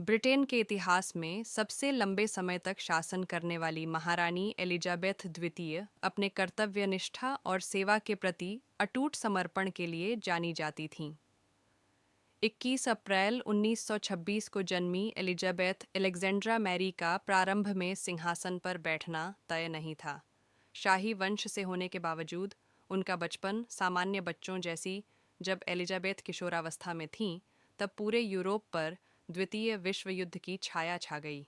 Britain के इतिहास में सबसे लंबे समय तक शासन करने वाली महारानी एलिजाबेथ द्वितीय अपने कर्तव्यनिष्ठा और सेवा के प्रति अटूट समर्पण के लिए जानी जाती थीं। 21 अप्रैल 1926 को जन्मी एलिजाबेथ एलेक्जेंड्रा मैरी का प्रारंभ में सिंहासन पर बैठना तय नहीं था। शाही वंश से होने के बावजूद उनका बचपन सामान्य बच्चों जैसी जब एलिजाबेथ किशोरावस्था में थीं, तब पूरे यूरोप पर द्वितीय विश्व युद्ध की छाया छा गई।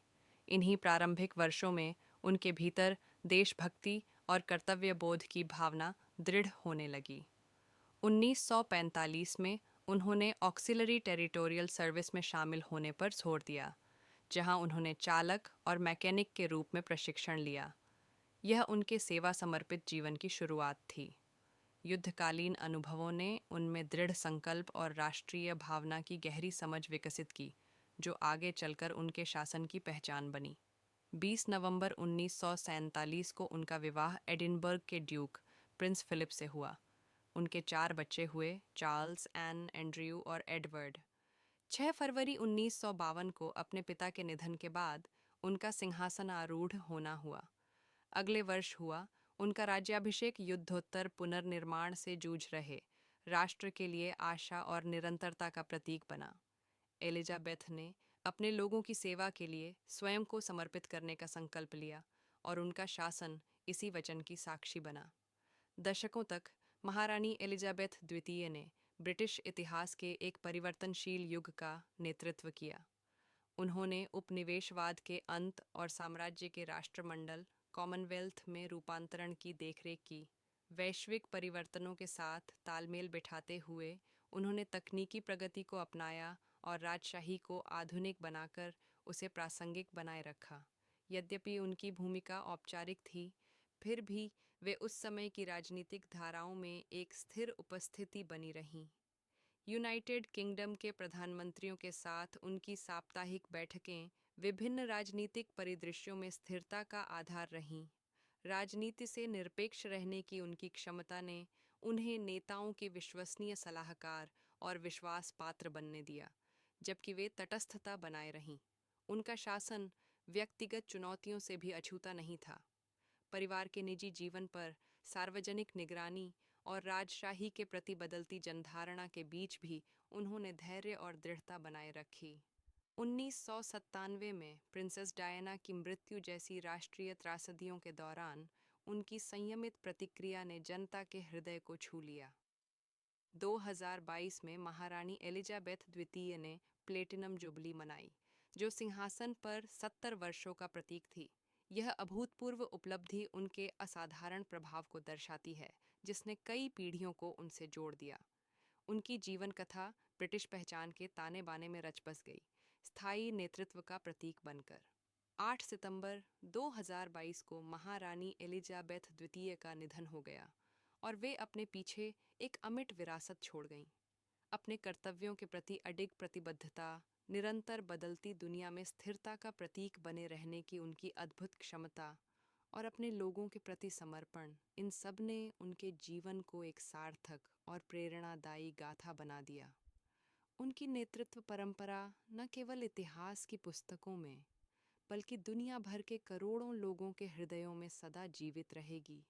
इन्हीं प्रारंभिक वर्षों में उनके भीतर देशभक्ति और कर्तव्य बोध की भावना दृढ़ होने लगी। 1945 में उन्होंने ऑक्सिलरी टेरिटोरियल सर्विस में शामिल होने पर जोर दिया, जहां उन्होंने चालक और मैकेनिक के रूप में प्रशिक्षण लिया। यह उनके सेवा समर्पित जीवन की शुरुआत थी। युद्धकालीन अनुभवों ने उनमें दृढ़ संकल्प और राष्ट्रीय भावना की गहरी समझ विकसित की, जो आगे चलकर उनके शासन की पहचान बनी। 20 नवंबर 1947 को उनका विवाह एडिनबर्ग के ड्यूक प्रिंस फिलिप से हुआ। उनके 4 बच्चे हुए, चार्ल्स, एन, एंड्रयू और एडवर्ड। 6 फरवरी 1952 को अपने पिता के निधन के बाद उनका सिंहासनारूढ़ होना हुआ। अगले वर्ष हुआ उनका राज्याभिषेक। युद्धोत्तर पुनर्निर्माण से जूझ रहे राष्ट्र के लिए आशा और निरंतरता का प्रतीक बना। एलिजाबेथ ने अपने लोगों की सेवा के लिए स्वयं को समर्पित करने का संकल्प लिया और उनका शासन इसी वचन की साक्षी बना। दशकों तक महारानी एलिजाबेथ द्वितीय ने ब्रिटिश इतिहास के एक परिवर्तनशील युग का नेतृत्व किया। उन्होंने उपनिवेशवाद के अंत और साम्राज्य के राष्ट्रमंडल कॉमनवेल्थ में रूपांतरण की देखरेख की। वैश्विक परिवर्तनों के साथ तालमेल बिठाते हुए उन्होंने तकनीकी प्रगति को अपनाया और राजशाही को आधुनिक बनाकर उसे प्रासंगिक बनाए रखा। यद्यपि उनकी भूमिका औपचारिक थी, फिर भी वे उस समय की राजनीतिक धाराओं में एक स्थिर उपस्थिति बनी रहीं। यूनाइटेड किंगडम के प्रधानमंत्रियों के साथ उनकी साप्ताहिक बैठकें विभिन्न राजनीतिक परिदृश्यों में स्थिरता का आधार रहीं। राजनीति से निरपेक्ष रहने की उनकी क्षमता ने उन्हें नेताओं के विश्वसनीय सलाहकार और विश्वास पात्र बनने दिया, जबकि वे तटस्थता बनाए रहीं। उनका शासन व्यक्तिगत चुनौतियों से भी अछूता नहीं था। परिवार के निजी जीवन पर सार्वजनिक निगरानी और राजशाही के प्रति बदलती जनधारणा के बीच भी उन्होंने धैर्य और दृढ़ता बनाए रखी। 1997 में प्रिंसेस डायना की मृत्यु जैसी राष्ट्रीय त्रासदियों के दौरान उनकी संयमित प्रतिक्रिया ने जनता के हृदय को छू लिया। 2022 में महारानी एलिजाबेथ द्वितीय ने प्लेटिनम जुबली मनाई, जो सिंहासन पर 70 वर्षों का प्रतीक थी। यह अभूतपूर्व उपलब्धि उनके असाधारण प्रभाव को दर्शाती है, जिसने कई पीढ़ियों को उनसे जोड़ दिया। उनकी जीवन कथा ब्रिटिश पहचान के ताने बाने में रच बस गई, स्थायी नेतृत्व का प्रतीक बनकर। 8 सितंबर 2022 को महारानी एलिजाबेथ द्वितीय का निधन हो गया और वे अपने पीछे एक अमिट विरासत छोड़ गईं। अपने कर्तव्यों के प्रति अडिग प्रतिबद्धता, निरंतर बदलती दुनिया में स्थिरता का प्रतीक बने रहने की उनकी अद्भुत क्षमता और अपने लोगों के प्रति समर्पण, इन सब ने उनके जीवन को एक सार्थक और प्रेरणादायी गाथा बना दिया। उनकी नेतृत्व परंपरा न केवल इतिहास की पुस्तकों में, बल्कि दुनिया भर के करोड़ों लोगों के हृदयों में सदा जीवित रहेगी।